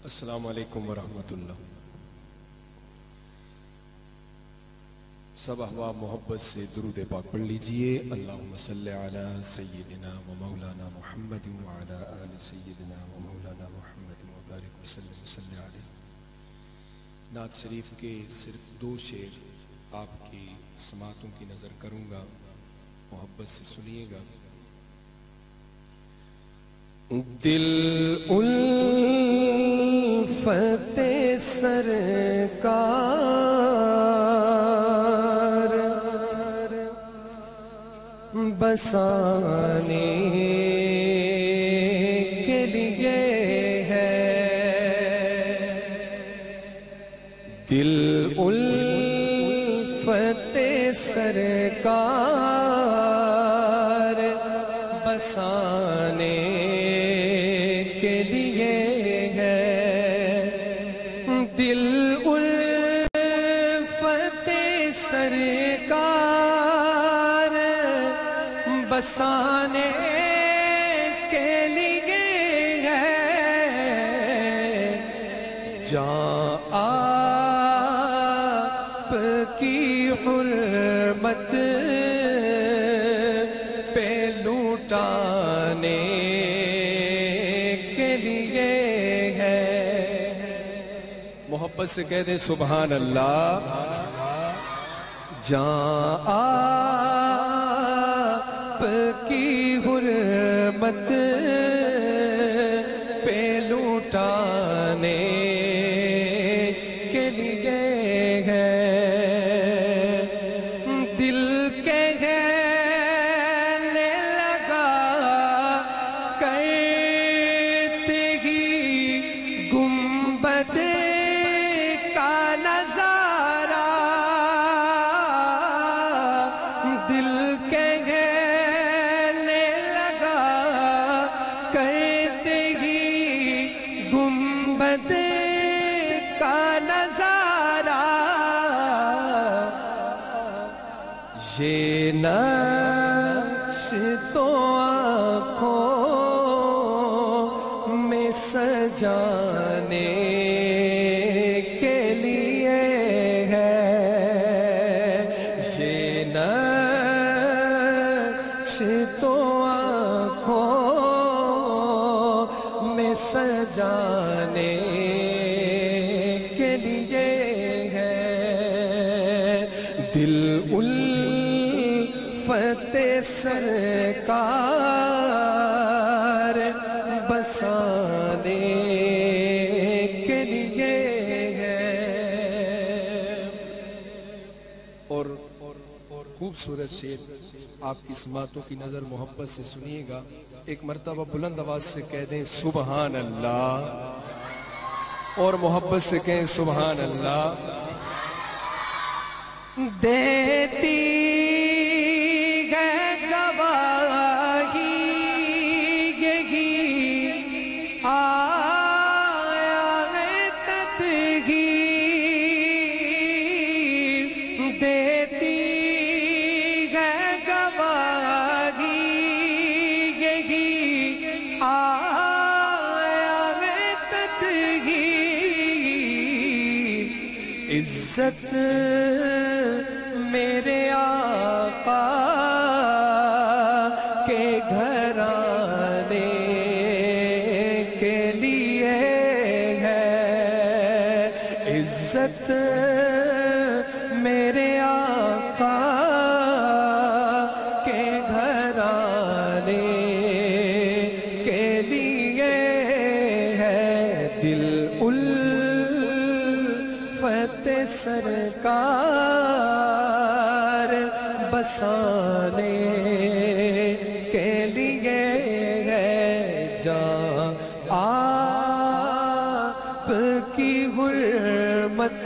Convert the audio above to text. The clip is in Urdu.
السلام علیکم ورحمۃ اللہ۔ سب احباب محبت سے درود پاک پڑھ لیجئے۔ اللہم صلی علی سیدنا و مولانا محمد وعلی آل سیدنا و مولانا محمد وبارک وسلم صلی علیہ۔ نعت شریف کے صرف 2 شعر آپ کی سماعتوں کی نظر کروں گا، محبت سے سنیے گا۔ دل الفت سرکار بسانے کے لیے ہے، دل الفت سرکار بسانے کے لیے ہے، دل الفت سرکار بسانے کے لیے ہے، جہاں آپ کی حرمت پہ لوٹانے کے لیے ہے۔ محبت سے کہہ دیں سبحان اللہ۔ جہاں آپ کی حرمت پہ لوٹانے کے لیے ہے، دل کہنے لگا کرتے ہی گنبد کا نظارہ، دل کہنے لگا کرتے ہی گنبد کا نظارہ، یہ نقش تو آنکھوں میں سجانے کے لیے ہے، یہ نقش تو آنکھوں میں سجانے کے لیے ہے، دل الفت سرکار بسانے کے لیے ہے۔ اور خوبصورت شعر آپ کی سماعتوں کی نظر محبت سے سنیے گا، ایک مرتبہ بلند آواز سے کہہ دیں سبحان اللہ، اور محبت سے کہیں سبحان اللہ۔ دیتی ہے گواہی یہی آیا ہے تطہیر، دیتی ہے گواہی یہی آیا ہے تطہیر، عزت میرے آقا کے گھرانے کے لیے ہے، عزت میرے آقا کے گھرانے کے لیے ہے، دل الفت سرکار بسانے کے لیے ہے، جہاں آپ کی حرمت